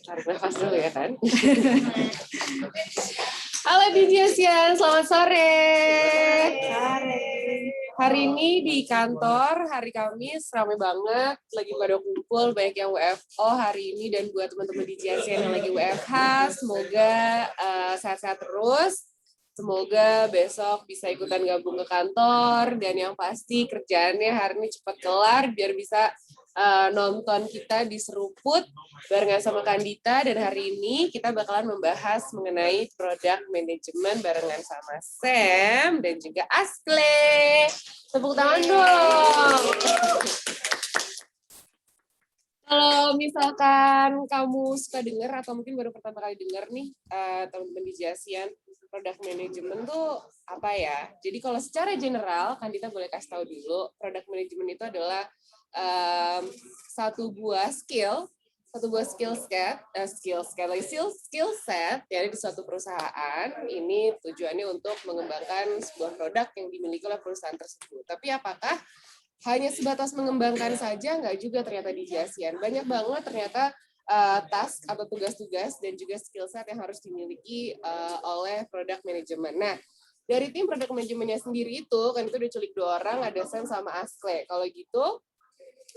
Tarik nafas dulu ya kan. Halo Dijasian, selamat sore. Hari ini di kantor, hari Kamis, ramai banget. Lagi pada kumpul, banyak yang WFO hari ini. Dan buat teman-teman Dijasian yang lagi WFH, semoga sehat-sehat terus. Semoga besok bisa ikutan gabung ke kantor. Dan yang pasti kerjaannya hari ini cepat kelar, biar bisa nonton kita di Seruput barengan sama Kandita. Dan hari ini kita bakalan membahas mengenai product management barengan sama Sam dan juga Ascle. Tepuk tangan dong. Kalau misalkan kamu suka dengar atau mungkin baru pertama kali dengar nih teman-teman di Jasian, product management tuh apa ya? Jadi kalau secara general, Kandita boleh kasih tahu dulu, product management itu adalah satu buah skill set ya di suatu perusahaan. Ini tujuannya untuk mengembangkan sebuah produk yang dimiliki oleh perusahaan tersebut. Tapi apakah hanya sebatas mengembangkan saja? Nggak juga ternyata di Jasian. Banyak banget ternyata task atau tugas-tugas dan juga skill set yang harus dimiliki oleh product management. Nah, dari tim product manajemennya sendiri itu, kan itu udah culik 2 orang, ada Sam sama Ascle. Kalau gitu,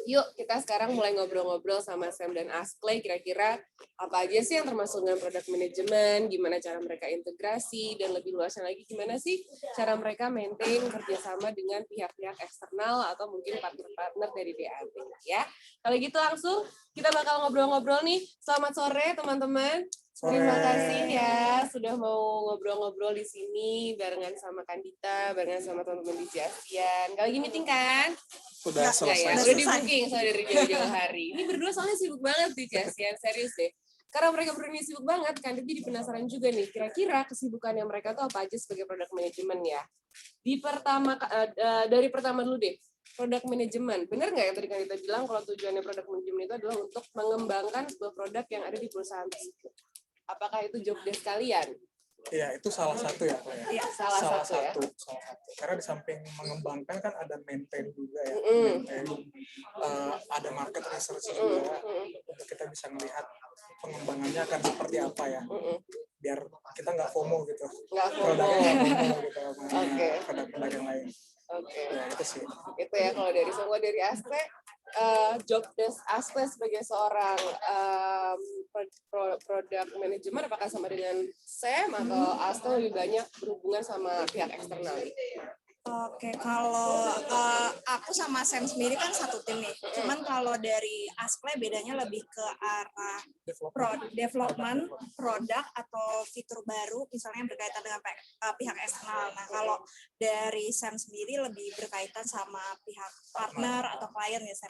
yuk kita sekarang mulai ngobrol-ngobrol sama Sam dan Ascle, kira-kira apa aja sih yang termasuk dengan product management, gimana cara mereka integrasi, dan lebih luasnya lagi gimana sih cara mereka maintain kerjasama dengan pihak-pihak eksternal atau mungkin partner-partner dari DAB ya. Kalau gitu langsung kita bakal ngobrol-ngobrol nih. Selamat sore teman-teman. Terima kasih ya sudah mau ngobrol-ngobrol di sini barengan sama Kandita, barengan sama teman-teman di Jasian. Kalau lagi meeting kan? Sudah selesai. Ya, udah di booking soalnya dari jauh-jauh hari. Ini berdua soalnya sibuk banget di Jasian, serius deh. Karena mereka berdua ini sibuk banget, Kandita jadi penasaran juga nih, kira-kira kesibukannya mereka tuh apa aja sebagai product management ya. Dari pertama dulu deh, product management. Benar nggak yang tadi Kandita bilang kalau tujuannya product management itu adalah untuk mengembangkan sebuah produk yang ada di perusahaan tersebut? Apakah itu job desk kalian? Iya, itu salah satu ya. Iya, salah satu ya. Karena di samping mengembangkan kan ada maintain juga ya. Maintain, ada market research juga untuk kita bisa melihat pengembangannya akan seperti apa ya. Biar kita nggak FOMO gitu. Produknya nggak FOMO gitu sama produk-produk yang lain. Ya, itu sih. Itu ya kalau dari semua dari Ascle. Job desk Ascle sebagai seorang product manajemen apakah sama dengan Sam atau Ascle lebih banyak berhubungan sama pihak eksternal? Oke, kalau aku sama Sam sendiri kan satu tim nih. Cuman kalau dari Ascle bedanya lebih ke arah development produk atau fitur baru, misalnya yang berkaitan dengan pihak eksternal. Nah, kalau dari Sam sendiri lebih berkaitan sama pihak partner atau klien ya, Sam?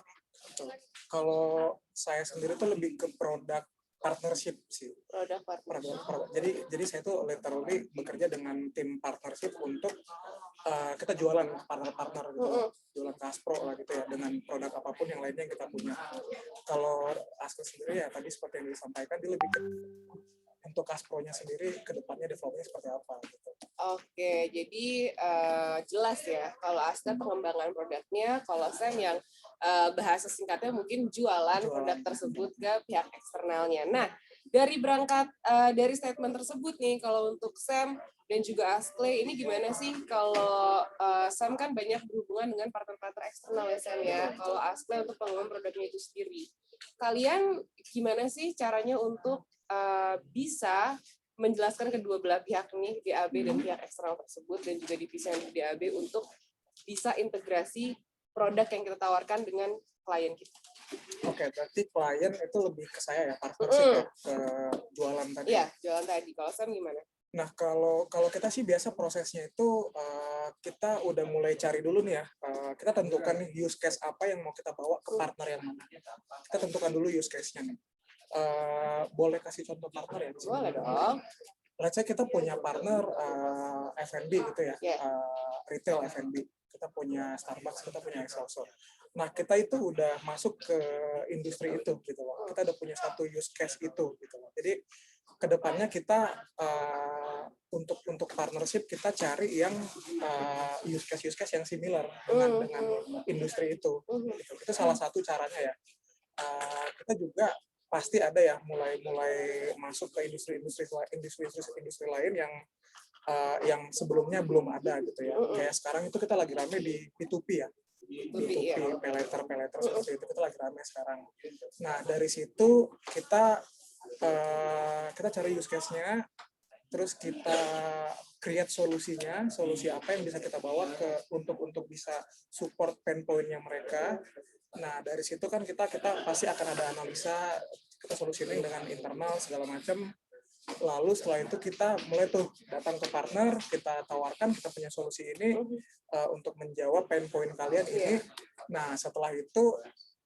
Kalau saya sendiri tuh lebih ke produk partnership sih. Produk partnership. Jadi saya tuh literally bekerja dengan tim partnership untuk kita jualan partner-partner gitu, jualan Kaspro lah gitu ya, dengan produk apapun yang lainnya yang kita punya. Kalau Ascle sendiri ya tadi seperti yang disampaikan, dia lebih ke untuk Kaspro-nya sendiri ke depannya developnya seperti apa gitu. Oke, jadi jelas ya kalau Ascle pengembangan produknya, kalau Sam yang bahasa singkatnya mungkin jualan produk tersebut ke pihak eksternalnya. Nah, dari statement tersebut nih, kalau untuk Sam dan juga Ascle ini gimana sih? Kalau Sam kan banyak berhubungan dengan partner-partner eksternal ya Sam ya. Kalau Ascle untuk pengembangan produknya itu sendiri, kalian gimana sih caranya untuk bisa menjelaskan kedua belah pihak nih, DAB dan pihak eksternal tersebut dan juga divisi yang di DAB untuk bisa integrasi produk yang kita tawarkan dengan klien kita? Oke, berarti klien itu lebih ke saya ya, partnership ya, ke jualan tadi. Iya, jualan tadi. Kalau Sam gimana? Nah, kalau kita sih biasa prosesnya itu kita udah mulai cari dulu nih ya. Kita tentukan nih use case apa yang mau kita bawa ke partner yang mana. Kita tentukan dulu use case-nya nih. Boleh kasih contoh partner ya? Boleh dong. Let's say kita punya partner F&B gitu ya, retail F&B. Kita punya Starbucks, kita punya Excelsior. Nah, kita itu udah masuk ke industri itu gitu loh. Kita udah punya satu use case itu gitu loh. Jadi kedepannya kita untuk partnership kita cari yang use case yang similar dengan industri itu. Itu salah satu caranya ya. Kita juga pasti ada ya mulai masuk ke industri lain yang sebelumnya belum ada gitu ya. Kayak sekarang itu kita lagi rame di P2P ya. P2P, pay-later seperti itu kita lagi rame sekarang. Nah dari situ kita cari use case-nya, terus kita create solusi apa yang bisa kita bawa untuk bisa support pain point-nya mereka. Nah dari situ kan kita pasti akan ada analisa, kita solusinya dengan internal segala macam. Lalu setelah itu kita mulai tuh datang ke partner, kita tawarkan kita punya solusi ini untuk menjawab pain point kalian ini. Nah setelah itu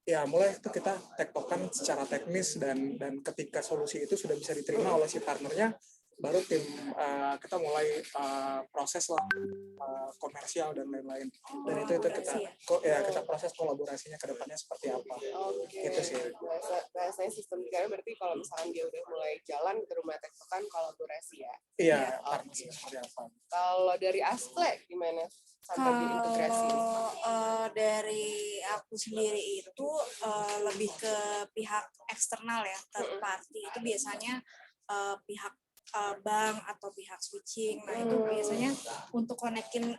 ya mulai itu kita tektokan secara teknis dan ketika solusi itu sudah bisa diterima oleh si partnernya, baru tim kita mulai proses lah komersial dan lain-lain. Dan itu kita proses kolaborasinya ke depannya seperti apa. Gitu sih. Bahasanya sistem tiga berarti kalau misalkan dia udah mulai jalan kita rumah tektokan kolaborasi ya. Iya, partnership seperti apa. Kalau dari Ascle gimana? Sampai diintegrasi. Dari aku sendiri itu lebih ke pihak eksternal ya, third party. Itu biasanya pihak bank atau pihak switching. Nah itu biasanya untuk konekin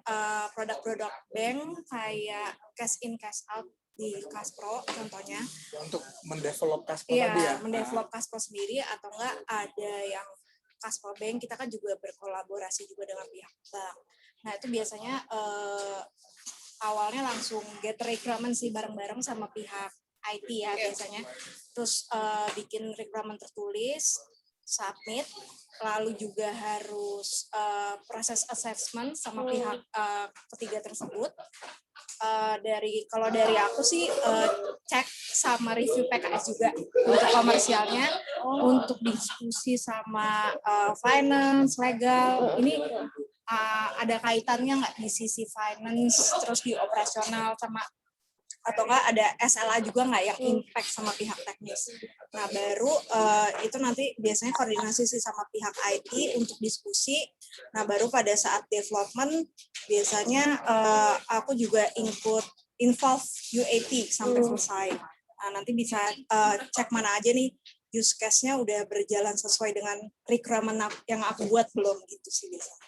produk-produk bank kayak cash in cash out di Caspro contohnya. Untuk mendevelop Caspro tadi ya? Mendevelop Caspro sendiri atau enggak ada yang Caspro Bank, kita kan juga berkolaborasi juga dengan pihak bank. Nah itu biasanya awalnya langsung get requirement sih bareng-bareng sama pihak IT ya biasanya. Terus bikin requirement tertulis, submit, lalu juga harus proses assessment sama pihak ketiga tersebut. Kalau dari aku sih cek sama review PKS juga untuk komersialnya, untuk diskusi sama finance, legal, ini ada kaitannya nggak di sisi finance, terus di operasional sama atau nggak ada SLA juga nggak yang impact sama pihak teknis. Nah baru itu nanti biasanya koordinasi sih sama pihak IT untuk diskusi. Nah baru pada saat development biasanya aku juga involve UAT sampai selesai. Nah nanti bisa cek mana aja nih use case-nya udah berjalan sesuai dengan requirement yang aku buat belum gitu sih biasanya.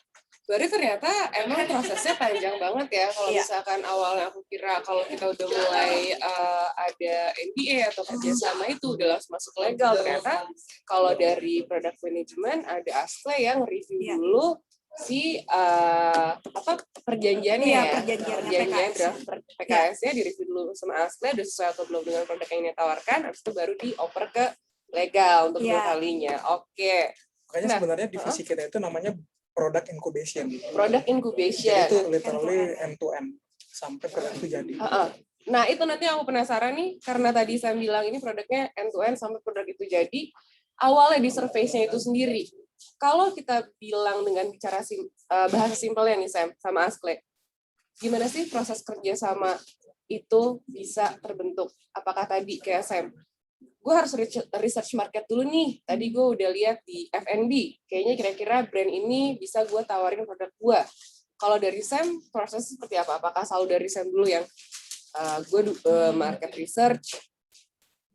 Berarti ternyata emang prosesnya panjang banget ya. Kalau misalkan awalnya aku kira kalau kita udah mulai ada NDA atau kerjasama itu udah langsung masuk legal. Ternyata kalau dari product management ada Ascle yang review dulu si perjanjiannya draft PKS-nya direview dulu sama Ascle udah sesuai atau belum dengan produk yang ditawarkan, habis itu baru dioper ke legal untuk dua kalinya. Oke. Makanya sebenarnya divisi kita itu namanya Product Incubation. Product Incubation. Jadi itu literally end-to-end sampai produk itu jadi. Nah itu nanti aku penasaran nih, karena tadi saya bilang ini produknya end-to-end sampai produk itu jadi, awalnya di survei-nya itu sendiri. Kalau kita bilang dengan bicara bahasa simpelnya nih Sam, sama Ascle, gimana sih proses kerja sama itu bisa terbentuk? Apakah tadi kayak Sam, gue harus research market dulu nih. Tadi gue udah lihat di F&B, kayaknya kira-kira brand ini bisa gue tawarin produk gue. Kalau dari Sam, prosesnya seperti apa? Apakah selalu dari Sam dulu yang gue market research,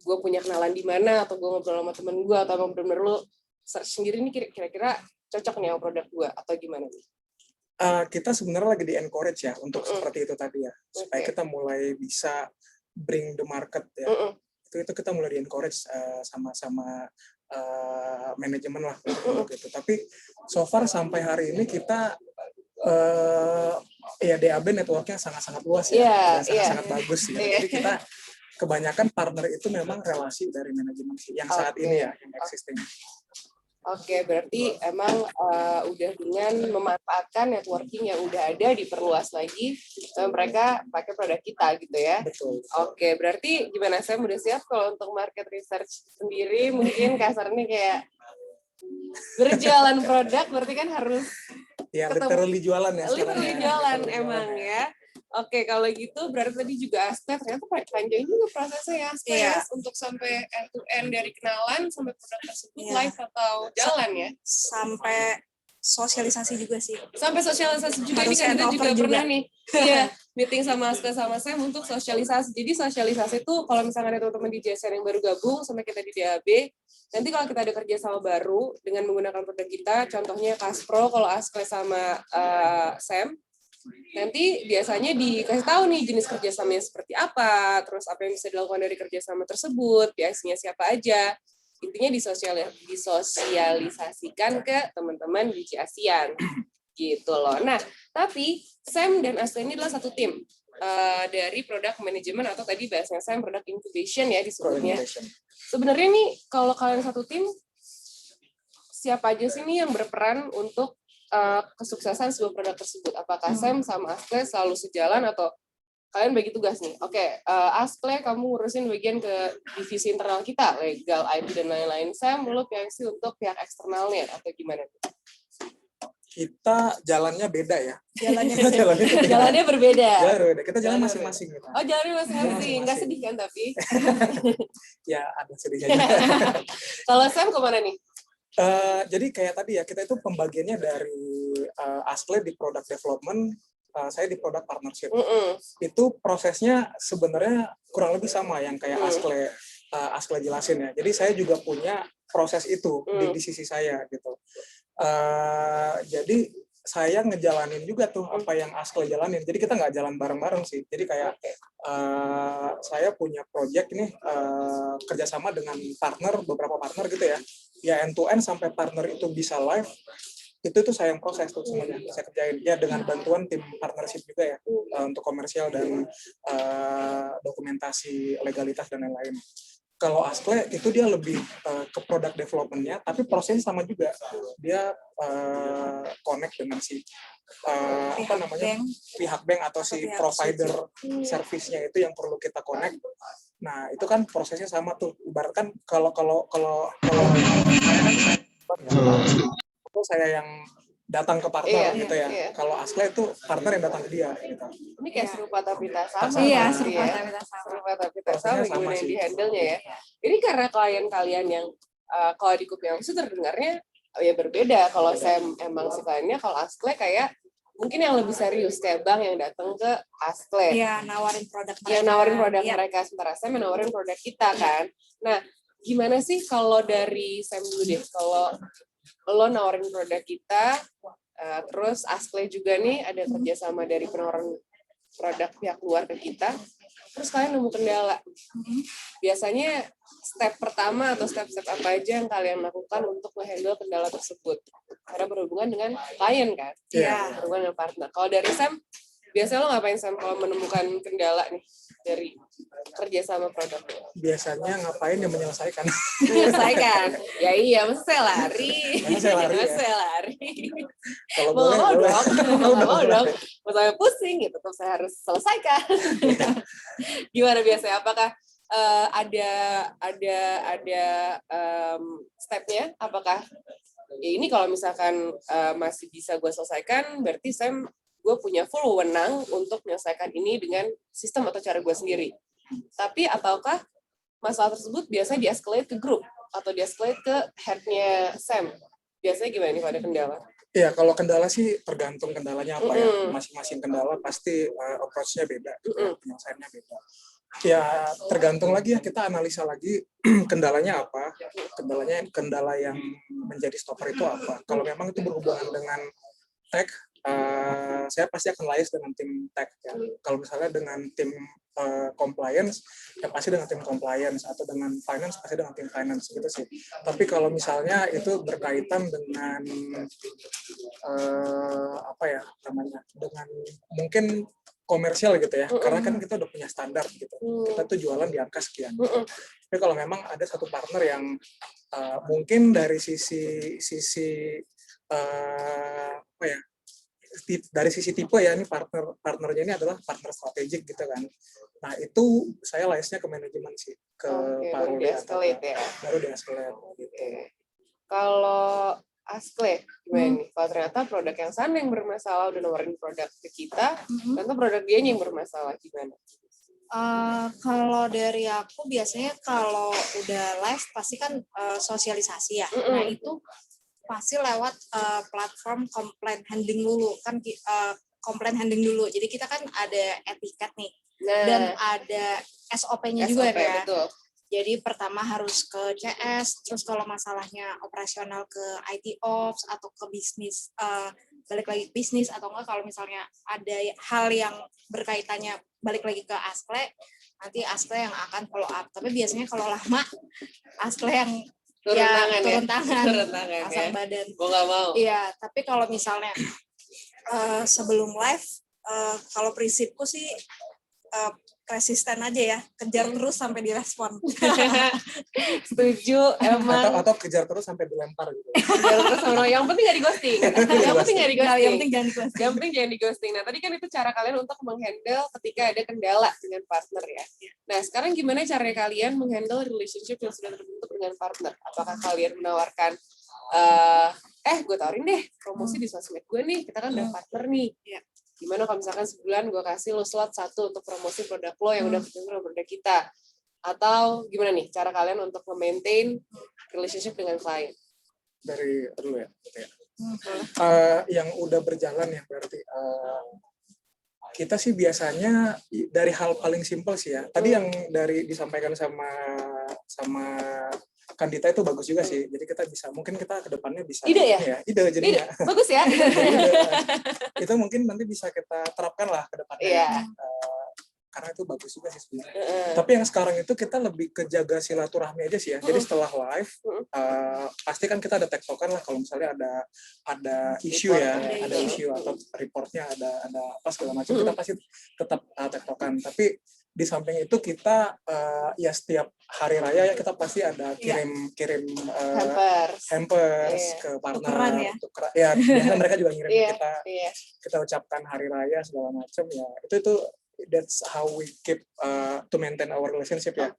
gue punya kenalan di mana, atau gue ngobrol sama temen gue, atau emang bener-bener lo search sendiri nih kira-kira cocok nih sama produk gue, atau gimana nih? Kita sebenarnya lagi di encourage ya untuk seperti itu tadi ya, supaya kita mulai bisa bring the market ya. Itu kita mulai di-encourage sama manajemen lah gitu. Tapi so far sampai hari ini kita ya DAB networknya sangat-sangat luas ya, dan sangat-sangat bagus ya. Jadi kita kebanyakan partner itu memang relasi dari manajemen yang saat ini ya, yang existing. Oke, berarti emang udah dengan memanfaatkan networking yang udah ada diperluas lagi, mereka pakai produk kita gitu ya. Betul. Oke, berarti gimana Sam udah siap kalau untuk market research sendiri? Mungkin kasarnya kayak berjualan produk, berarti kan harus ya literally jualan ya. Literally jualan emang ya. Oke, kalau gitu berarti tadi juga Astra ternyata panjang juga prosesnya ya, Astra ya, untuk sampai end to end dari kenalan sampai produk tersebut live atau jalan ya. Sampai sosialisasi juga sih. Sampai sosialisasi juga. Harus ini kan kita juga pernah nih. Iya, meeting sama Astra sama Sam untuk sosialisasi. Jadi sosialisasi itu kalau misalnya ada teman-teman di JSN yang baru gabung sama kita di DAB, nanti kalau kita ada kerja sama baru dengan menggunakan produk kita, contohnya Kaspro kalau Astra sama Sam, nanti biasanya dikasih tahu nih jenis kerjasamanya seperti apa, terus apa yang bisa dilakukan dari kerjasama tersebut, biasanya siapa aja. Intinya disosialisasikan ke teman-teman di ASEAN gitu loh. Nah, tapi Sam dan Astra ini adalah satu tim dari product management atau tadi bahasanya Sam product incubation ya disebutnya. Sebenarnya nih kalau kalian satu tim, siapa aja sih nih yang berperan untuk kesuksesan sebuah produk tersebut? Apakah Sam sama Ascle selalu sejalan atau kalian bagi tugas nih? Oke, Ascle kamu ngurusin bagian ke divisi internal kita, legal, IT dan lain-lain. Sam, lu PIC untuk pihak eksternalnya atau gimana? Kita jalannya beda ya. Jalannya berbeda. Kita jalan masing-masing. Gitu. Oh, jalannya masing-masing. Nggak sedih kan tapi? Ya, ada sedihnya. Kalau Sam kemana nih? Jadi kayak tadi ya, kita itu pembagiannya dari Ascle di product development, saya di product partnership. Itu prosesnya sebenarnya kurang lebih sama yang kayak Ascle jelasin ya. Jadi saya juga punya proses itu di sisi saya gitu. Jadi saya ngejalanin juga tuh apa yang Ascle jalanin. Jadi kita nggak jalan bareng-bareng sih. Jadi kayak saya punya project nih kerjasama dengan beberapa partner gitu ya. Ya end to end sampai partner itu bisa live, itu saya yang proses tuh semuanya, saya kerjain ya dengan bantuan tim partnership juga ya untuk komersial dan dokumentasi legalitas dan lain-lain. Kalau Ascle itu dia lebih ke product development-nya, tapi prosesnya sama juga. Dia connect dengan si pihak bank atau si provider service-nya itu yang perlu kita connect. Nah, itu kan prosesnya sama tuh. Ibaratkan kalau saya yang datang ke partner gitu ya. Kalau Ascle itu partner yang datang ke dia gitu. Ini kayak serupa tapi tak sama. Iya, serupa tapi tak sama gimana yang di-handle-nya ya. Ini karena klien kalian yang kalau di Kupiang itu terdengarnya ya berbeda. Kalau saya emang si kliennya, kalau Ascle kayak mungkin yang lebih serius kayak bank yang datang ke Ascle. Iya, nawarin produk mereka. Iya, nawarin produk mereka, sementara saya menawarin produk kita kan. Nah, gimana sih kalau dari Sam dulu deh, kalau lo nawarin produk kita, terus Ascle juga nih ada kerjasama dari penawaran produk pihak luar ke kita, terus kalian nemu kendala. Biasanya step pertama atau step-step apa aja yang kalian lakukan untuk menghandle kendala tersebut? Karena berhubungan dengan klien kan? Iya. Berhubungan dengan partner. Kalau dari Sam, biasanya lo ngapain Sam kalau menemukan kendala nih dari kerjasama produk? Biasanya ngapain ya menyelesaikan. Menyelesaikan? Ya iya, masa saya lari. Saya lari. Kalau boleh, mau dong. Mau saya pusing gitu, terus saya harus selesaikan. Gimana biasanya? Apakah ada stepnya? Apakah ya ini kalau misalkan masih bisa gue selesaikan, berarti gue punya full wewenang untuk menyelesaikan ini dengan sistem atau cara gue sendiri. Tapi ataukah masalah tersebut biasanya di-escalate ke grup atau di-escalate ke head-nya Sam? Biasanya gimana nih pada kendala? Iya, kalau kendala sih tergantung kendalanya apa ya. Masing-masing kendala pasti approach-nya beda, penyelesaiannya beda. Ya tergantung lagi ya, kita analisa lagi kendalanya apa, kendala yang menjadi stopper itu apa. Kalau memang itu berhubungan dengan tech, saya pasti akan liaise dengan tim tech ya. Kalau misalnya dengan tim compliance, ya pasti dengan tim compliance, atau dengan finance pasti dengan tim finance gitu sih. Tapi kalau misalnya itu berkaitan dengan dengan mungkin komersial gitu ya, karena kan kita udah punya standar gitu, kita tuh jualan di angka sekian. Tapi kalau memang ada satu partner yang mungkin dari sisi dari sisi tipe ya, ini partnernya ini adalah partner strategik gitu kan. Nah itu saya liaise-nya ke manajemen sih, ke Pak Rudi, baru di-escalate ya. Baru di-escalate gitu. Kalau Askle, gimana nih? Kalau ternyata produk yang sana yang bermasalah udah nawarin produk ke kita, ternyata produk dia yang bermasalah, gimana? Kalau dari aku biasanya kalau udah live pasti kan sosialisasi ya. Nah itu pasti lewat platform complaint handling dulu kan, complaint handling dulu. Jadi kita kan ada etiket nih dan ada SOP-nya juga ya. Betul. Jadi pertama harus ke CS, terus kalau masalahnya operasional ke IT Ops atau ke bisnis, balik lagi ke bisnis, atau enggak kalau misalnya ada hal yang berkaitannya balik lagi ke Askle, nanti Askle yang akan follow up. Tapi biasanya kalau lama, Askle yang turun tangan, pasang badan. Gue nggak mau. Iya, tapi kalau misalnya sebelum live, kalau prinsipku sih resisten aja ya, kejar terus sampai direspon. Setuju, emang. Atau kejar terus sampai dilempar gitu. Kejar terus sama yang penting nggak di ghosting. Yang penting jangan di ghosting. Yang penting jangan di ghosting. Nah, tadi kan itu cara kalian untuk menghandle ketika ada kendala dengan partner ya. Nah, sekarang gimana cara kalian menghandle relationship yang sudah terbentuk dengan partner? Apakah kalian menawarkan gue tawarin deh promosi di sosmed gue nih, kita kan udah partner nih. Gimana kalau misalkan sebulan gue kasih lo slot 1 untuk promosi produk lo yang udah bergabung produk kita, atau gimana nih cara kalian untuk memaintain relationship dengan klien? Dari dulu ya. Yang udah berjalan ya berarti kita sih biasanya dari hal paling simpel sih ya. Tadi yang dari disampaikan sama Kandita itu bagus juga sih. Jadi kita bisa, mungkin kita ke depannya bisa ide ya? Ide jadinya. Bagus ya. Itu mungkin nanti bisa kita terapkan lah ke depannya. Karena itu bagus juga sih sebenarnya. Tapi yang sekarang itu kita lebih ke jaga silaturahmi aja sih ya. Jadi setelah live pasti kan kita ada tektokan lah kalau misalnya ada isu ya, ada isu atau reportnya ada apa segala macam, kita pasti tetap tektokan. Tapi di samping itu kita ya setiap hari raya ya kita pasti ada kirim hampers ke partner, ya biasanya mereka juga ngirim ke kita ucapkan hari raya segala macam ya. Itu that's how we keep to maintain our relationship ya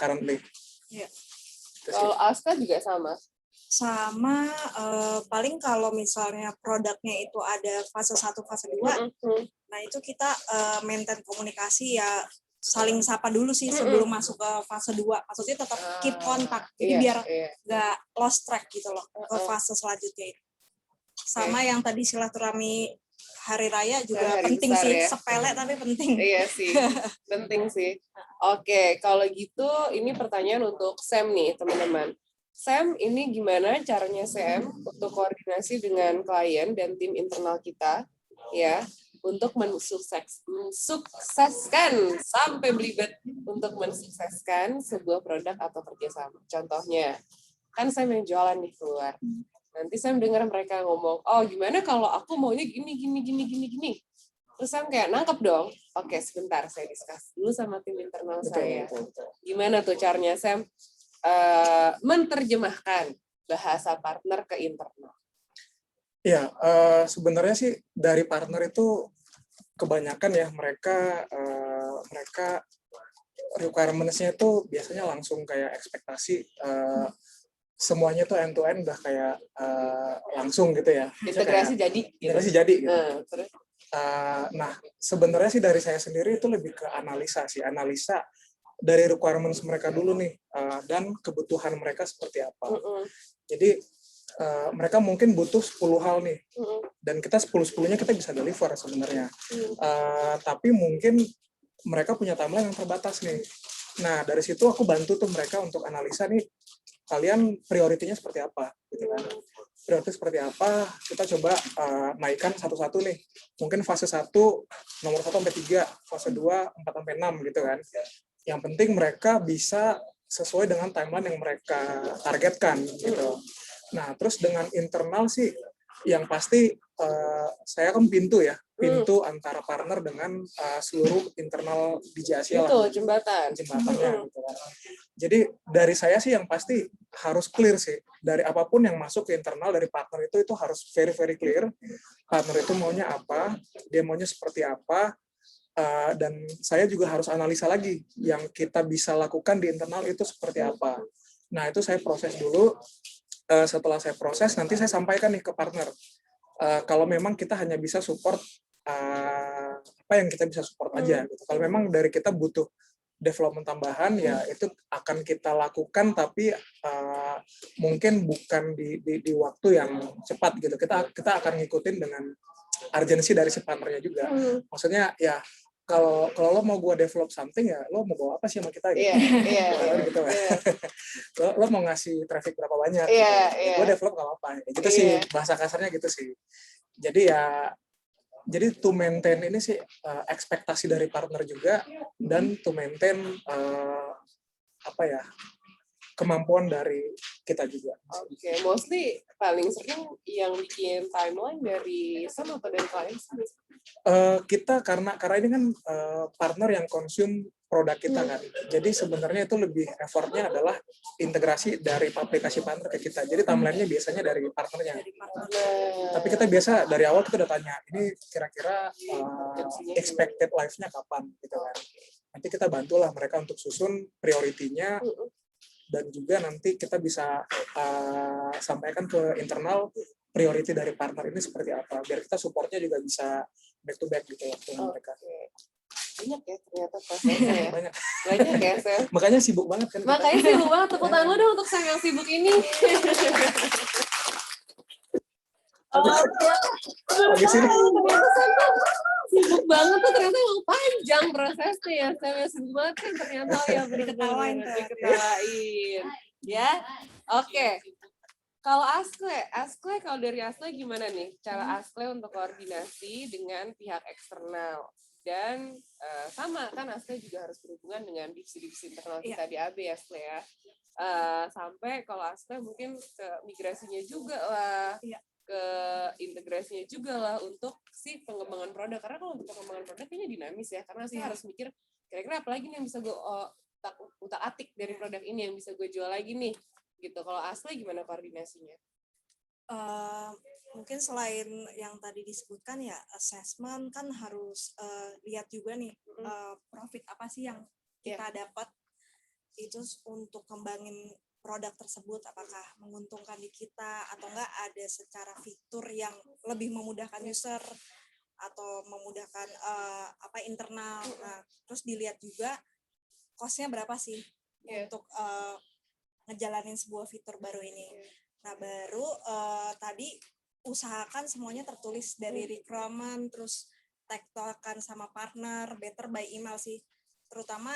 currently. Kalau Aska juga sama paling kalau misalnya produknya itu ada fase 1, fase 2, nah itu kita maintain komunikasi ya, saling sapa dulu sih sebelum masuk ke fase 2. Maksudnya tetap keep kontak, jadi biar nggak lost track gitu loh ke fase selanjutnya itu. Sama yang tadi silaturahmi hari raya juga penting sih, ya? Sepele tapi penting. Iya sih, penting sih. Oke, kalau gitu ini pertanyaan untuk Sam nih teman-teman. Sam, ini gimana caranya Sam untuk koordinasi dengan klien dan tim internal kita ya untuk mensukseskan sampai belibet untuk mensukseskan sebuah produk atau kerjasama. Contohnya, kan Sam yang jualan nih keluar. Nanti Sam dengar mereka ngomong, oh gimana kalau aku maunya gini. Terus Sam kayak nangkep dong. Oke, sebentar saya diskus dulu sama tim internal saya. Gimana tuh caranya Sam menerjemahkan bahasa partner ke internal? Ya, sebenarnya sih dari partner itu kebanyakan ya mereka requirements-nya itu biasanya langsung kayak ekspektasi semuanya tuh end to end udah kayak langsung gitu ya. Integrasi jadi. Integrasi jadi gitu. Terus? Nah, sebenarnya sih dari saya sendiri itu lebih ke analisa dari requirements mereka dulu nih dan kebutuhan mereka seperti apa. Jadi mereka mungkin butuh 10 hal nih dan kita 10-10-nya kita bisa deliver sebenarnya. Tapi mungkin mereka punya timeline yang terbatas nih. Nah, dari situ aku bantu tuh mereka untuk analisa nih kalian prioritinya seperti apa gitu kan. Prioritas seperti apa, kita coba naikkan satu-satu nih. Mungkin fase 1 nomor 1 sampai 3, fase 2 4 sampai 6 gitu kan. Yang penting mereka bisa sesuai dengan timeline yang mereka targetkan gitu. Nah, terus dengan internal sih yang pasti saya kan pintu antara partner dengan seluruh internal DJ Asia lah. Jembatannya gitu kan. Jadi dari saya sih yang pasti harus clear sih. Dari apapun yang masuk ke internal dari partner itu harus very very clear. Partner itu maunya apa, dia maunya seperti apa. Dan saya juga harus analisa lagi yang kita bisa lakukan di internal itu seperti apa. Nah, itu saya proses dulu. setelah saya proses nanti saya sampaikan nih ke partner. Kalau memang kita hanya bisa support apa yang kita bisa support aja gitu. Kalau memang dari kita butuh development tambahan ya itu akan kita lakukan, tapi mungkin bukan di waktu yang cepat gitu. Kita akan ngikutin dengan urgensi dari si partnernya juga. Maksudnya ya kalau lo mau gua develop something ya lo mau bawa apa sih sama kita gitu. Gitu kan. Lo mau ngasih traffic berapa banyak gitu. Gua develop gak apa-apa. Gitu sih bahasa kasarnya gitu sih. Jadi to maintain ini sih ekspektasi dari partner juga, dan to maintain kemampuan dari kita juga. Oke, mostly paling sering yang bikin timeline dari Sam atau dari klien? Kita karena ini kan partner yang consume produk kita kan, jadi sebenarnya itu lebih effortnya adalah integrasi dari aplikasi partner ke kita. Jadi timeline-nya biasanya dari partnernya. Tapi kita biasa dari awal kita udah tanya, ini kira-kira expected life-nya kapan gitu kan. Nanti kita bantulah mereka untuk susun prioritinya, dan juga nanti kita bisa sampaikan ke internal priority dari partner ini seperti apa, biar kita supportnya juga bisa back to back gitu waktu mereka. Banyak ya ternyata prosesnya ya. Banyak ya, Sam. Makanya sibuk banget kan. Makanya sibuk banget. Tepuk tangan lu dong untuk Sam yang sibuk ini. Habis ini sibuk banget tuh, ternyata emang panjang prosesnya ya. Saya sibuk banget kan ternyata ya, diketawain. Ya, oke. Kalau Askle kalau dari Askle gimana nih cara Askle untuk koordinasi dengan pihak eksternal? Dan sama kan Askle juga harus berhubungan dengan divisi-divisi internal kita di AB ya, Askle ya. Sampai kalau Askle mungkin ke migrasinya juga lah. Ke integrasinya juga lah untuk si pengembangan produk, karena kalau untuk pengembangan produk kayaknya dinamis ya, karena saya harus mikir kira-kira apa lagi nih yang bisa gue utak-atik dari produk ini yang bisa gue jual lagi nih gitu. Kalau Asli gimana koordinasinya? Mungkin selain yang tadi disebutkan ya assessment kan harus lihat juga nih profit apa sih yang kita dapat itu untuk kembangin produk tersebut, apakah menguntungkan di kita atau enggak, ada secara fitur yang lebih memudahkan user atau memudahkan internal. Nah, terus dilihat juga cost-nya berapa sih untuk ngejalanin sebuah fitur baru ini. Nah, baru tadi usahakan semuanya tertulis dari requirement, terus tektokan sama partner, better by email sih. Terutama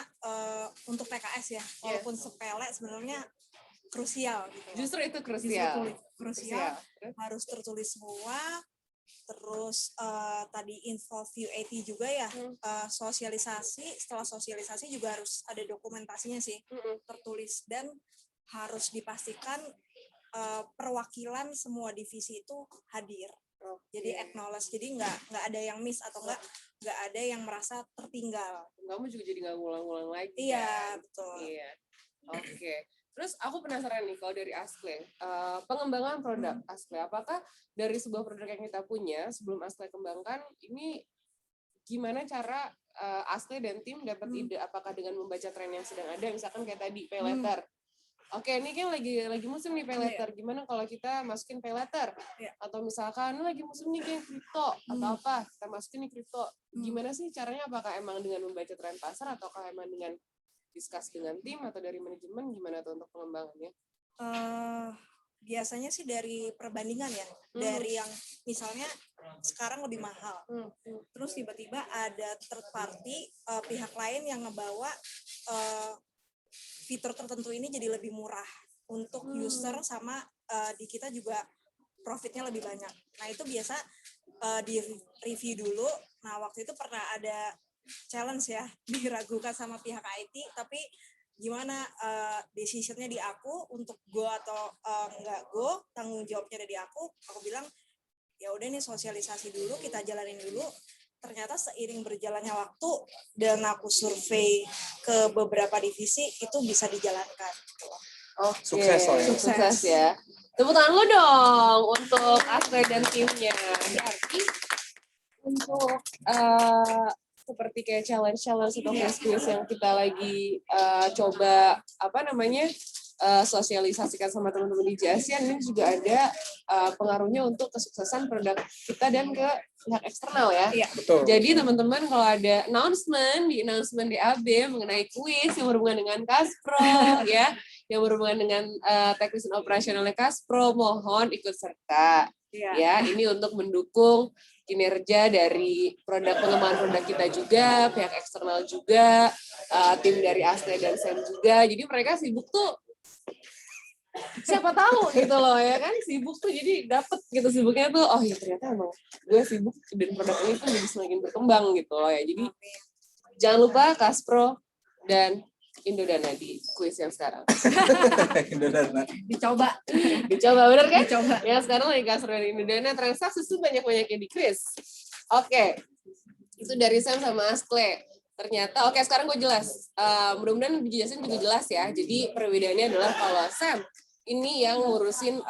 untuk PKS ya, walaupun sepele sebenarnya krusial gitu. Justru itu krusial. Harus tertulis semua. Terus tadi involve UAT juga ya, sosialisasi. Setelah sosialisasi juga harus ada dokumentasinya sih, tertulis, dan harus dipastikan perwakilan semua divisi itu hadir. Jadi acknowledge, jadi nggak ada yang miss atau nggak ada yang merasa tertinggal. Kamu juga jadi nggak ngulang-ngulang lagi. Iya, betul. Iya. Oke. Terus aku penasaran nih kalau dari Askle, pengembangan produk Askle, apakah dari sebuah produk yang kita punya sebelum Askle kembangkan, ini gimana cara Askle dan tim dapat ide, apakah dengan membaca tren yang sedang ada, misalkan kayak tadi pay letter. Oke, ini kan lagi musim nih pay letter. Gimana kalau kita masukin pay letter? Atau misalkan ini lagi musim nih kayak kripto atau apa, kita masukin nih kripto. Gimana sih caranya? Apakah emang dengan membaca tren pasar ataukah emang dengan discuss dengan tim atau dari manajemen, gimana tuh untuk pengembangannya? Biasanya sih dari perbandingan ya, dari yang misalnya sekarang lebih mahal, terus tiba-tiba ada third party, pihak lain yang ngebawa fitur tertentu ini jadi lebih murah untuk user, sama di kita juga profitnya lebih banyak. Nah itu biasa di review dulu. Nah waktu itu pernah ada challenge ya, diragukan sama pihak IT, tapi gimana decision-nya di aku untuk go atau enggak go, tanggung jawabnya ada di aku bilang ya udah nih sosialisasi dulu, kita jalanin dulu. Ternyata seiring berjalannya waktu dan aku survei ke beberapa divisi, itu bisa dijalankan. Sukses ya. Tepuk tangan lo dong untuk Askle dan timnya. Berarti untuk seperti kayak challenge atau flash quiz yang kita lagi coba sosialisasikan sama teman-teman di JASIAN, ini juga ada pengaruhnya untuk kesuksesan produk kita dan ke pihak eksternal ya. Iya, betul. Jadi teman-teman kalau ada announcement DAB mengenai kuis yang berhubungan dengan Kaspro ya, yang berhubungan dengan teknis dan operasionalnya Kaspro, mohon ikut serta. iya. Ya, ini untuk mendukung kinerja dari pengembangan produk kita juga, pihak eksternal juga, tim dari Asle dan Sam juga. Jadi mereka sibuk tuh, siapa tahu gitu loh ya kan, sibuk tuh jadi dapet gitu sibuknya tuh, oh ya ternyata emang gue sibuk dan produk ini tuh jadi semakin berkembang gitu loh ya. Jadi jangan lupa Kaspro dan Indodana di kuis yang sekarang. Indodana. Dicoba Bener kan? Dicoba. Ya sekarang lagi Kaspro dan Indodana, transaksi tuh banyak-banyaknya di kuis. Oke, itu dari Sam sama Asle. Ternyata, oke sekarang gue jelas. Mudah-mudahan dijelasin juga jelas ya. Jadi perbedaannya adalah kalau Sam ini yang ngurusin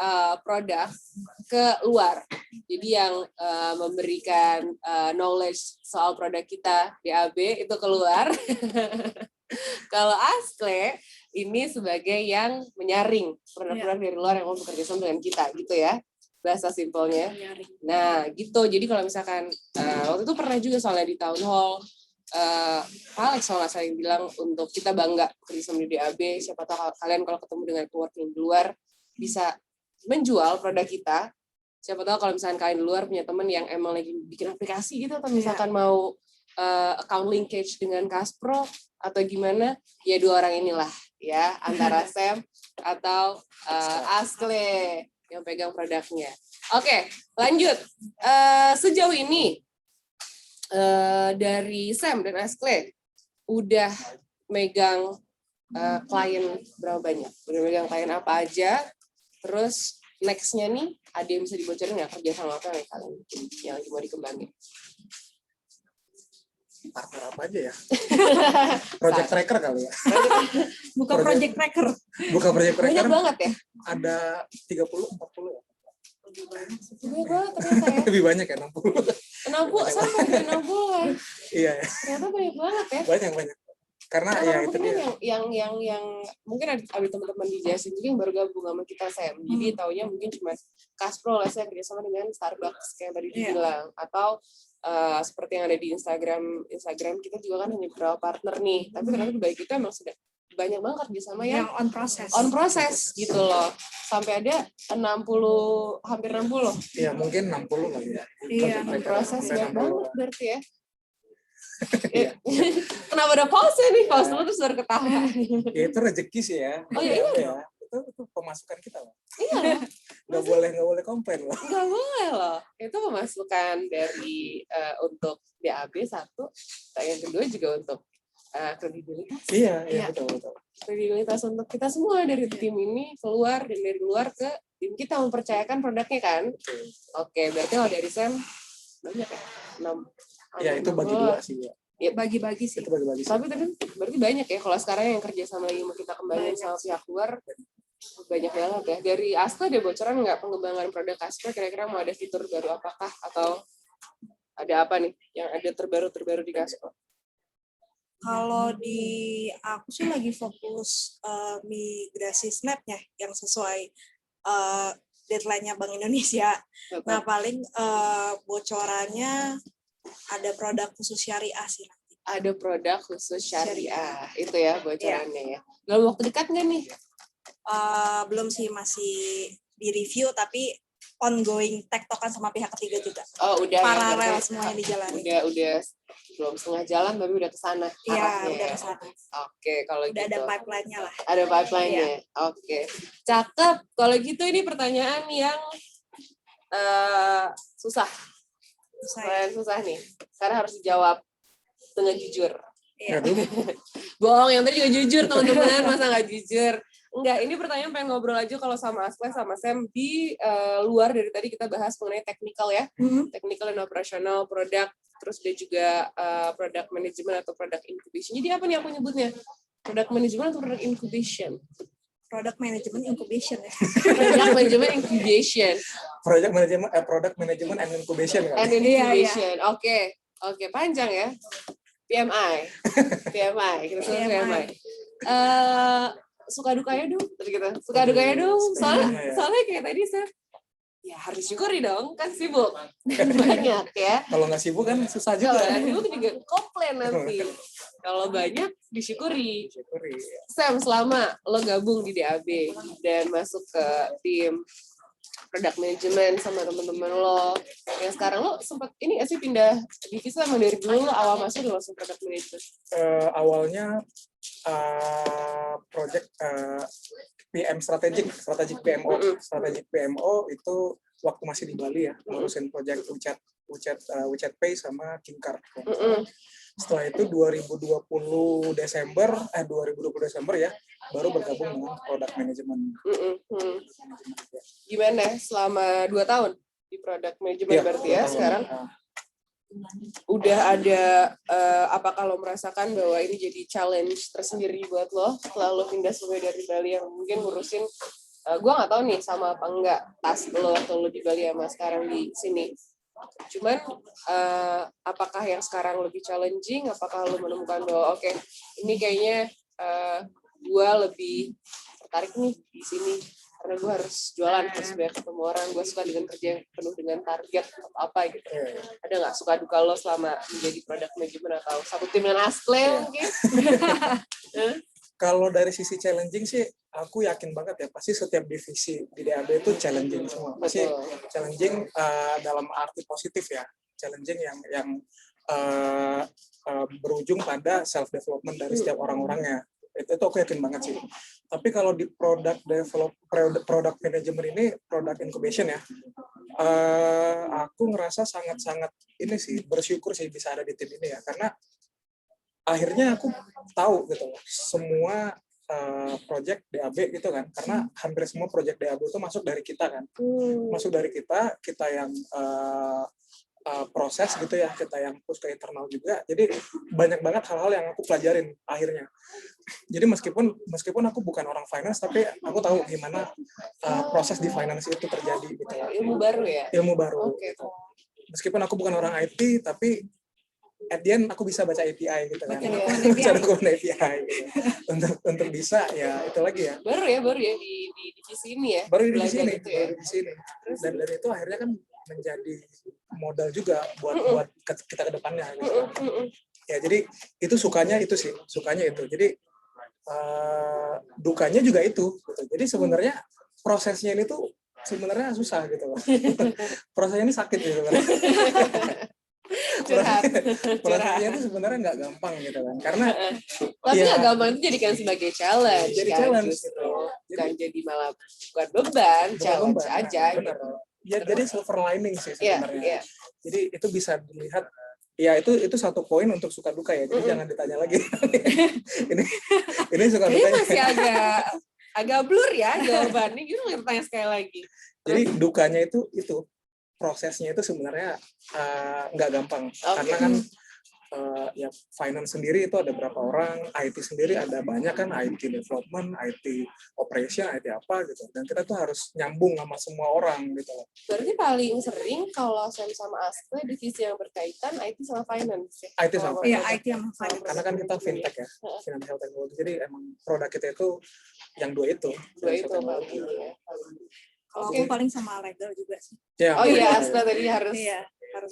produk ke luar. Jadi yang memberikan knowledge soal produk kita DAB itu keluar. Kalau Asle ini sebagai yang menyaring produk-produk dari luar yang mau bekerja sama dengan kita gitu ya. Bahasa simpelnya. Nah, gitu. Jadi kalau misalkan waktu itu pernah juga soalnya di town hall Alex soalnya saya bilang untuk kita bangga bekerja sama di DAB, siapa tahu kalian kalau ketemu dengan coworking di luar bisa menjual produk kita. Siapa tahu kalau misalkan kalian di luar punya teman yang emang lagi bikin aplikasi gitu atau misalkan mau account linkage dengan Kaspro atau gimana, ya dua orang inilah ya, antara Sam atau Asle yang pegang produknya. Oke, lanjut. Sejauh ini dari Sam dan Asle udah megang klien berapa banyak? Udah megang klien apa aja? Terus next-nya nih, ada yang bisa dibocorin nggak kerja sama apa yang kalian yang lagi mau dikembangin? Partner apa aja ya? Project tracker kali ya? Buka project tracker. Buka project tracker. Banyak banget ya? Ada 30, 40 ya? Lebih banget ternyata ya. Lebih banyak ya, 60. 60 sampai 60. Iya ya. Ternyata banyak banget ya. Banyak. Karena ya itu mungkin dia. yang mungkin ada teman-teman di JASIN juga yang baru gabung sama kita Sam. Jadi taunya mungkin cuma Kaspro lah, saya kerjasama dengan Starbucks kayak tadi dibilang, atau seperti yang ada di Instagram kita juga kan hanya beberapa partner nih. Tapi ternyata di balik itu emang sudah banyak banget kerjasama yang on process gitu loh. Sampai ada 60, hampir 60. Iya, mungkin 60 lah ya. Iya, On process banyak banget berarti ya. Iya. Kenapa ada pause nih? Pause dulu terus baru ketawa. Ya itu rezeki sih ya. Oh iya. Itu pemasukan kita loh. Iya. Nggak boleh komplain loh. Nggak boleh loh. Itu pemasukan dari untuk DAB satu, yang kedua juga untuk kredibilitas. Iya, betul. Kredibilitas untuk kita semua dari tim ini keluar dan dari luar ke tim kita mempercayakan produknya kan. Oke, berarti kalau dari Sam banyak ya? 6. Iya, itu bagi dua sih ya. Ya, Bagi-bagi sih. Itu bagi-bagi. Tapi tadi berarti banyak ya kalau sekarang yang kerja sama lagi mau kita kembangin sama pihak luar, banyak banget ya. Dari Astra ada bocoran nggak pengembangan produk Astra, kira-kira mau ada fitur baru apakah atau ada apa nih yang ada terbaru di Astra? Kalau di aku sih lagi fokus migrasi Snap-nya yang sesuai deadline-nya Bank Indonesia. Betul. Nah, paling bocorannya ada produk khusus syariah sih nanti. Ada produk khusus syariah. Itu ya bocorannya ya. Dalam waktu dekat nggak nih? Belum sih, masih di review, tapi ongoing tektokan sama pihak ketiga juga. Oh, udah. Paralel semuanya dijalani. Udah belum setengah jalan tapi udah kesana. Iya, udah kesana. Oke, kalau udah gitu. Ada pipeline-nya lah. Ada pipeline-nya. Iya. Oke. Cakep. Kalau gitu ini pertanyaan yang susah. Susah nih. Sekarang harus dijawab dengan jujur. Iya. Bohong, yang tadi juga jujur teman-teman, masa nggak jujur? Enggak, ini pertanyaan pengen ngobrol aja kalau sama Asle sama Sam di luar dari tadi kita bahas mengenai technical ya. Technical dan operational produk, terus dia juga product management atau product incubation. Jadi apa nih aku nyebutnya? Product management atau product incubation? Product management incubation ya. Product management incubation. Product management and incubation kan? And incubation. Oke, panjang ya. PMI. Kita sebut PMI. suka dukanya dong, gitu. Suka dukanya dong. Soalnya kayak tadi saya ya harus syukuri dong, kan sibuk banyak ya. Kalau nggak sibuk kan susah Kalau juga. nggak sibuk juga komplain nanti. Kalau banyak disyukuri. Syukuri. Sam, selama lo gabung di DAB dan masuk ke tim product management sama teman-teman lo, yang sekarang lo sempat ini nggak sih pindah divisi sama dari dulu lo awal masuk udah langsung product management? Awalnya project PM strategic PMO. Strategic PMO itu waktu masih di Bali ya, ngurusin project WeChat Pay sama Kingkar. Setelah itu 2020 Desember ya, baru bergabung dengan product management. Gimana selama 2 tahun di product management ya, berarti ya sekarang? Udah ada, apakah lo merasakan bahwa ini jadi challenge tersendiri buat lo setelah lo pindah sebelumnya dari Bali yang mungkin ngurusin, gue nggak tahu nih sama apa enggak task lo waktu lo di Bali sama sekarang di sini. Cuman apakah yang sekarang lebih challenging, apakah lo menemukan bahwa oke, ini kayaknya gue lebih tertarik nih di sini karena gue harus jualan, harus banyak ketemu orang, gue suka dengan kerja yang penuh dengan target atau apa gitu. Ada nggak suka duka lo selama menjadi product management atau satu tim dengan Ascle mungkin? Kalau dari sisi challenging sih, aku yakin banget ya, pasti setiap divisi di DAB itu challenging semua. Pasti challenging dalam arti positif ya, challenging yang berujung pada self development dari setiap orang-orangnya. Itu aku yakin banget sih. Tapi kalau di product management ini, product incubation ya, aku ngerasa sangat-sangat ini sih, bersyukur sih bisa ada di tim ini ya, karena akhirnya aku tahu gitu semua project DAB gitu kan, karena hampir semua project DAB itu masuk dari kita kan, masuk dari kita yang proses gitu ya, kita yang push ke internal juga. Jadi banyak banget hal-hal yang aku pelajarin akhirnya. Jadi meskipun aku bukan orang finance, tapi aku tahu gimana proses di finance itu terjadi gitu. Ilmu baru ya? Ilmu baru. Okay. Gitu. Meskipun aku bukan orang IT, tapi at the end aku bisa baca API gitu kan. Bisa dokumen API gitu. Untuk bisa ya itu lagi ya. Baru ya di divisi ini ya. Baru di sini, gitu ya? Baru di sini. Dan dari itu akhirnya kan menjadi modal juga buat kita ke depannya gitu. Ya jadi itu sukanya itu. Jadi dukanya juga itu gitu. Jadi sebenarnya prosesnya ini tuh sebenarnya susah gitu loh. Prosesnya ini sakit gitu kan. Prosesnya itu sebenarnya nggak gampang gitu kan, karena tapi nggak gampang itu jadikan sebagai challenge, jadi challenge gitu. Bukan jadi malah bukan beban, challenge aja gitu. Ya jadi silver lining sih sebenarnya. Jadi itu bisa dilihat ya, itu satu poin untuk suka duka ya, jadi jangan ditanya lagi. ini suka dukanya masih agak blur ya jawabannya, gitu nggak tanya sekali lagi. Jadi dukanya itu prosesnya itu sebenarnya nggak gampang, karena kan ya finance sendiri itu ada berapa orang, IT sendiri ada banyak kan, IT development, IT operation, IT apa gitu, dan kita tuh harus nyambung sama semua orang gitu loh. Berarti paling sering kalau sama Ascle divisi yang berkaitan IT sama finance ya? IT sama finance. Iya, IT sama finance. Karena kan kita fintech ya, financial technology, jadi emang produk kita itu yang dua itu paling ya. Kalau aku paling sama legal juga sih. Ya, oh iya, Ascle tadi harus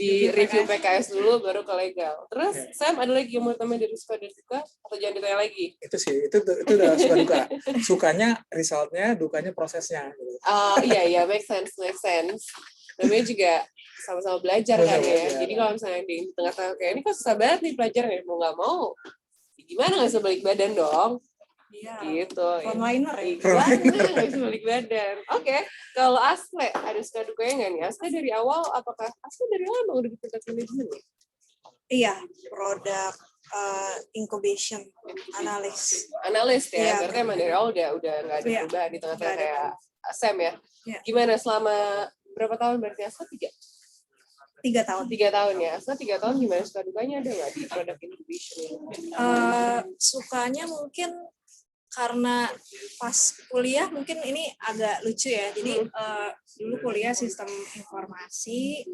di review PKS dulu baru ke legal. Terus Sam, ada lagi yang mau tambah dari suka dan duka atau jangan ditanya lagi? Itu sih, itu udah suka duka. Sukanya resultnya, dukanya prosesnya. Oh iya, make sense. Namanya juga sama-sama belajar kan ya. Jadi kalau misalnya di tengah-tengah kayak ini kok susah banget nih pelajaran, mau nggak mau, gimana nggak bisa balik badan dong? Iya. Gitu. Frontliner ya. Nggak bisa balik badan. Oke. Kalau Ascle, ada suka dukanya nggak nih? Ascle dari awal, apakah Ascle dari awal emang udah di product management ya? Iya, product incubation analis. Analis ya, Iya, berarti emang dari awal udah nggak ada perubahan di tengah-tengah kayak Sam ya. Gimana selama berapa tahun berarti Ascle? 3 tahun. 3 tahun ya. Ascle 3 tahun gimana suka dukanya, ada nggak di product incubation? Sukanya mungkin karena pas kuliah mungkin ini agak lucu ya. Jadi dulu kuliah sistem informasi,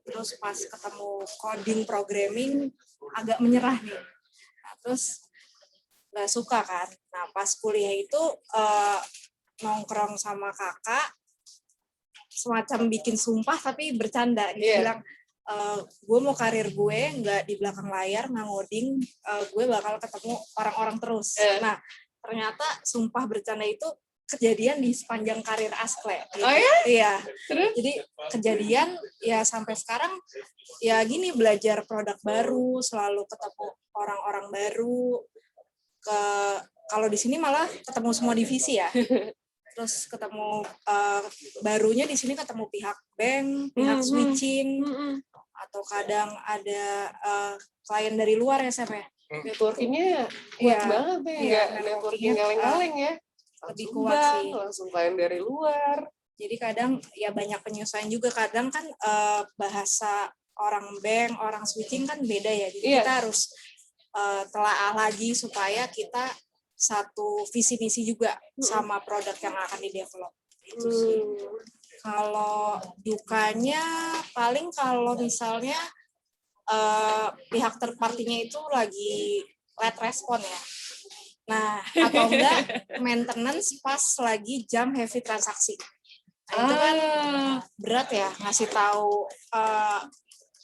terus pas ketemu coding programming agak menyerah nih. Nah, terus nggak suka kan. Nah pas kuliah itu nongkrong sama kakak, semacam bikin sumpah tapi bercanda gitu, bilang gue mau karir gue nggak di belakang layar ngoding, gue bakal ketemu orang-orang terus. Nah ternyata sumpah bercanda itu kejadian di sepanjang karir Askle gitu. Oh ya? Iya. Terus? Jadi kejadian ya sampai sekarang ya gini, belajar produk baru, selalu ketemu orang-orang baru. Kalau di sini malah ketemu semua divisi ya. Terus ketemu barunya di sini ketemu pihak bank, pihak switching, atau kadang ada klien dari luar ya Sam ya. Networkingnya kuat banget ya, nggak networking kaleng-kaleng ya. Lebih kuat sih. Langsung klien dari luar. Jadi kadang ya banyak penyesuaian juga, kadang kan bahasa orang bank, orang switching kan beda ya. Jadi kita harus telaah lagi supaya kita satu visi misi juga sama produk yang akan di-develop. Itu sih. Kalau dukanya paling kalau misalnya pihak third party-nya itu lagi late respon ya. Nah, atau enggak maintenance pas lagi jam heavy transaksi. Nah, itu kan berat ya ngasih tahu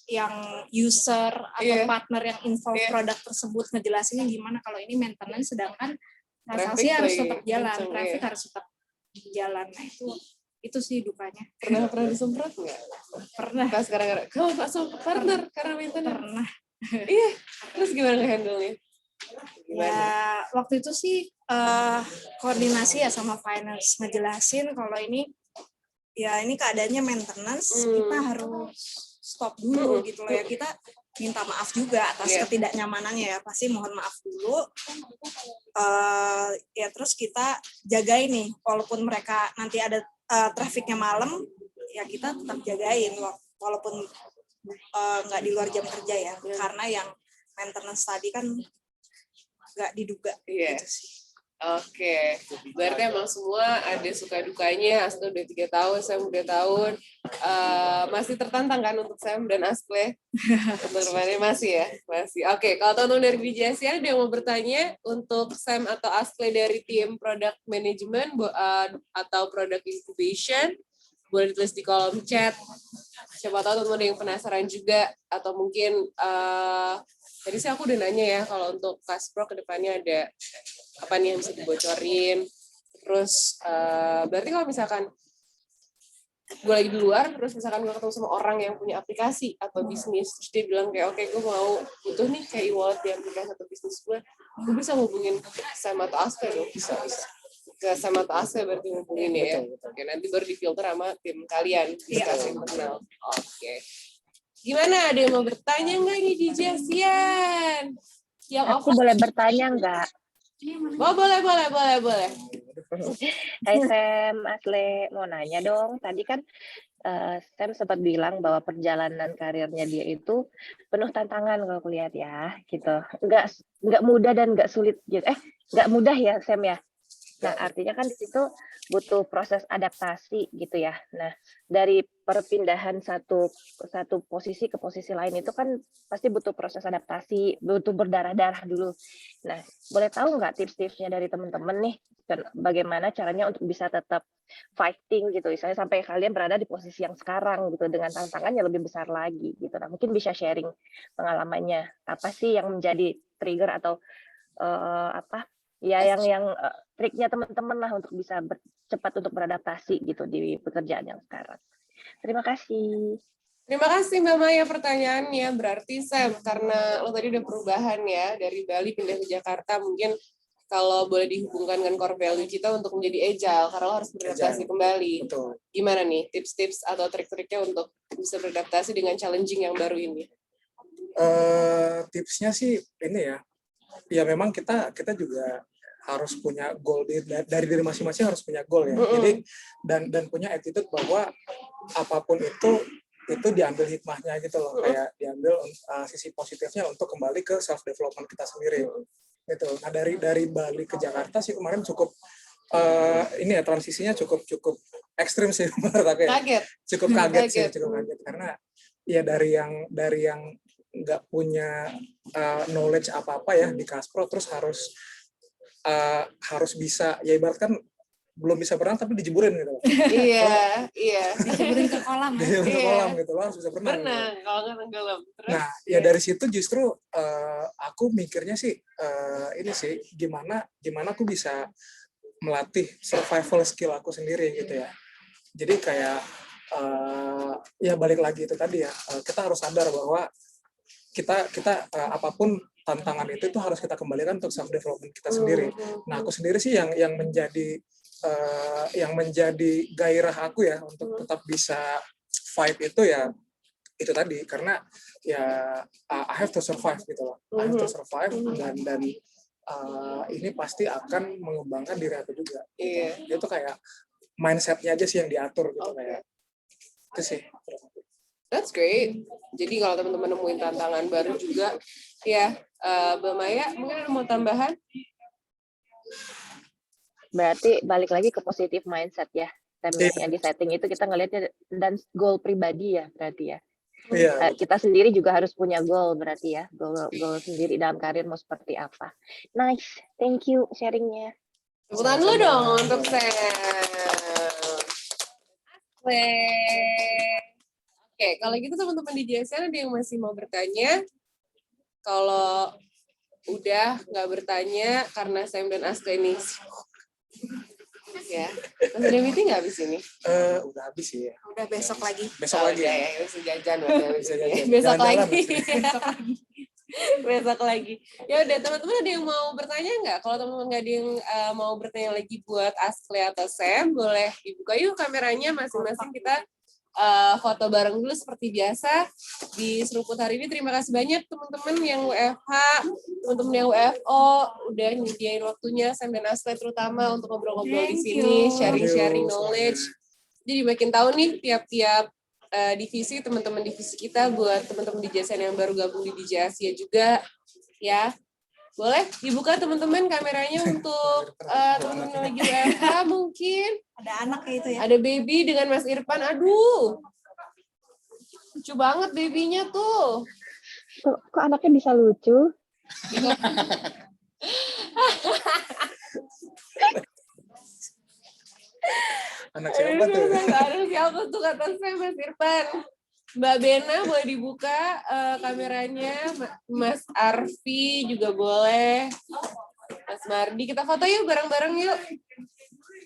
yang user atau partner yang involve produk tersebut, ngejelasinnya gimana kalau ini maintenance, sedangkan transaksi harus tetap jalan, traffic harus tetap jalan. Nah, itu sih dukanya. Pernah disemprot nggak? Pernah. Pas gara-gara kamu masuk partner karena maintenance. Pernah. Iya. Terus gimana nge-handle-nya? Ya waktu itu sih koordinasi ya sama finance, ngejelasin kalau ini keadaannya maintenance, kita harus stop dulu gitu loh ya, kita minta maaf juga atas ketidaknyamanannya ya, pasti mohon maaf dulu. Ya terus kita jagain nih, walaupun mereka nanti ada trafficnya malam, ya kita tetap jagain walaupun nggak di luar jam kerja ya, karena yang maintenance tadi kan nggak diduga. Gitu sih. Oke, berarti emang semua ada suka dukanya. Ascle udah 3 tahun, Sam udah tahun. Masih tertantang kan untuk Sam dan Ascle? Untuk depannya masih ya? Masih. Oke, kalau teman-teman dari BJSC ada yang mau bertanya untuk Sam atau Ascle dari tim Product Management atau Product Incubation, boleh ditulis di kolom chat. Siapa tahu teman-teman ada yang penasaran juga, atau mungkin tadi sih aku udah nanya ya, kalau untuk Kaspro ke depannya ada apa nih yang bisa dibocorin. Terus berarti kalau misalkan gue lagi di luar, terus misalkan gue ketemu sama orang yang punya aplikasi atau bisnis, terus dia bilang kayak oke, gue mau butuh nih kayak e-wallet di aplikasi atau bisnis gue bisa hubungin Sam atau Aspe dong? Bisa. Ke Sam atau Aspe berarti hubungin ya. Oke, nanti baru difilter sama tim kalian, diskusi internal. Oke. Gimana? Ada yang mau bertanya nggak nih di Jasian? Aku boleh bertanya nggak? Oh, boleh. Hai Sam, Asle, mau nanya dong. Tadi kan Sam sempat bilang bahwa perjalanan karirnya dia itu penuh tantangan kalau aku lihat ya, gitu. Nggak mudah dan nggak sulit gitu. Nggak mudah ya Sam ya. Nah, artinya kan di situ butuh proses adaptasi gitu ya. Nah, dari perpindahan satu posisi ke posisi lain itu kan pasti butuh proses adaptasi, butuh berdarah-darah dulu. Nah, boleh tahu nggak tips-tipsnya dari teman-teman nih, bagaimana caranya untuk bisa tetap fighting gitu, misalnya sampai kalian berada di posisi yang sekarang gitu, dengan tantangan yang lebih besar lagi gitu. Nah, mungkin bisa sharing pengalamannya, apa sih yang menjadi trigger atau yang triknya teman-teman lah untuk bisa cepat untuk beradaptasi gitu di pekerjaan yang sekarang. Terima kasih. Terima kasih Mbak Maya pertanyaannya. Berarti Sam, karena lo tadi udah perubahan ya dari Bali pindah ke Jakarta, mungkin kalau boleh dihubungkan dengan core value kita untuk menjadi agile, karena lo harus beradaptasi kembali. Betul. Gimana nih tips-tips atau trik-triknya untuk bisa beradaptasi dengan challenging yang baru ini? Tipsnya sih ini ya memang kita juga harus punya goal dari diri masing-masing, harus punya goal ya. Jadi dan punya attitude bahwa apapun itu diambil hikmahnya gitu loh, kayak diambil sisi positifnya untuk kembali ke self development kita sendiri. Gitu. Nah, dari Bali ke Jakarta sih kemarin cukup transisinya cukup ekstrim sih menurut aku ya. Cukup kaget karena ya dari yang nggak punya knowledge apa-apa ya di Kaspro, terus harus harus bisa, ya ibaratkan belum bisa berenang tapi dijeburin gitu. Iya. Dijeburin ke kolam. Dijeburin ke Iya. kolam gitu, lo harus bisa berenang. Berenang, Gitu. kalau nggak tenggelam. Terus, Nah, ya dari situ justru aku mikirnya sih ini sih gimana aku bisa melatih survival skill aku sendiri gitu ya. Jadi kayak ya balik lagi itu tadi ya, kita harus sadar bahwa kita apapun tantangan itu harus kita kembalikan untuk self development kita sendiri. Nah, aku sendiri sih yang menjadi gairah aku ya untuk tetap bisa fight itu ya itu tadi, karena ya I have to survive gitu loh. I have to survive dan ini pasti akan mengembangkan diri aku juga. Iya. Itu kayak mindsetnya aja sih yang diatur gitu kayak itu sih. That's great. Jadi kalau teman-teman nemuin tantangan baru juga, ya, Mbak Maya mungkin ada mau tambahan? Berarti balik lagi ke positif mindset ya. Yang di setting itu kita ngelihatnya dan goal pribadi ya berarti ya. Iya. Kita sendiri juga harus punya goal berarti ya. Goal sendiri dalam karir mau seperti apa. Nice. Thank you sharingnya. Tepuk tangan dulu dong untuk Sam. Oke, kalau gitu teman-teman di JSN ada yang masih mau bertanya? Kalau udah nggak bertanya karena Sam dan Aska ini ya, masih ada meeting nggak habis ini? Udah habis sih ya. Udah besok lagi. Besok lagi Udah ya. ya, bisa jajan berarti habis Bisa ini. jajan. Besok Jalan-jalan lagi. maksudnya. Besok lagi. Ya udah, teman-teman ada yang mau bertanya nggak? Kalau teman-teman nggak ada yang mau bertanya lagi buat Askle atau Sam, boleh dibuka yuk kameranya masing-masing, kita foto bareng dulu seperti biasa di Seruput hari ini. Terima kasih banyak teman-teman yang WFH, teman-teman yang WFO udah nyediain waktunya Sam dan Askle terutama untuk ngobrol-ngobrol di sini, sharing-sharing knowledge. Jadi makin tahu nih tiap-tiap divisi, teman-teman divisi kita, buat teman-teman di JSN yang baru gabung di DJ Asia juga ya. Boleh dibuka teman-teman kameranya untuk teman-teman yang lagi WFH mungkin. Ada anak kayak itu ya. Ada baby dengan Mas Irfan. Aduh. Lucu banget babynya tuh. Kok anaknya bisa lucu? Anak siapa tuh? Anak siapa tuh kata saya, Mas Irfan. Mbak Bena boleh dibuka kameranya, Mas Arfi juga boleh, Mas Mardi, kita foto yuk bareng-bareng yuk.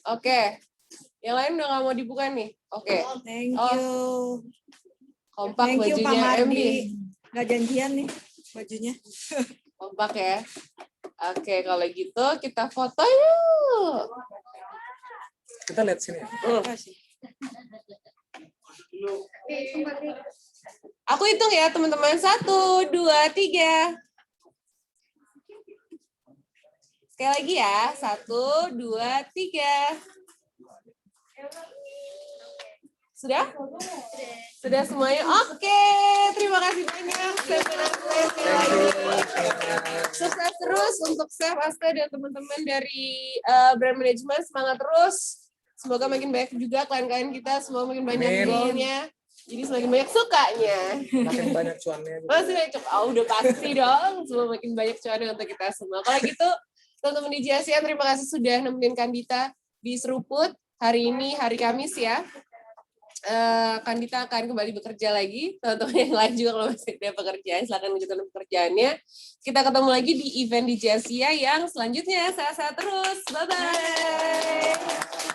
Oke, yang lain udah nggak mau dibuka nih. Oke. Thank you. Kompak Thank you, Pak bajunya MD. Mardi. Nggak janjian nih bajunya. Kompak ya. Oke, kalau gitu kita foto yuk. Kita lihat sini ya. Aku hitung ya teman-teman. 1, 2, 3. Sekali lagi ya. 1, 2, 3. Sudah? Sudah semuanya? Oke. Terima kasih banyak. Sukses terus untuk Chef Aska dan teman-teman dari brand management. Semangat terus. Semoga makin banyak juga klien-klien kita. Semoga makin banyak goalnya. Jadi semakin banyak sukanya. Makin banyak cuannya. Masih banyak cuan. Oh, udah pasti dong. Semoga makin banyak cuannya untuk kita semua. Kalau gitu, teman-teman di JSN, terima kasih sudah nemenin Kandita di Seruput. Hari ini, hari Kamis ya. Kandita akan kembali bekerja lagi. Teman-teman yang lain juga kalau masih ada pekerjaan, silakan lanjutkan pekerjaannya. Kita ketemu lagi di event di Asia yang selanjutnya. Sehat-sehat terus. Bye-bye.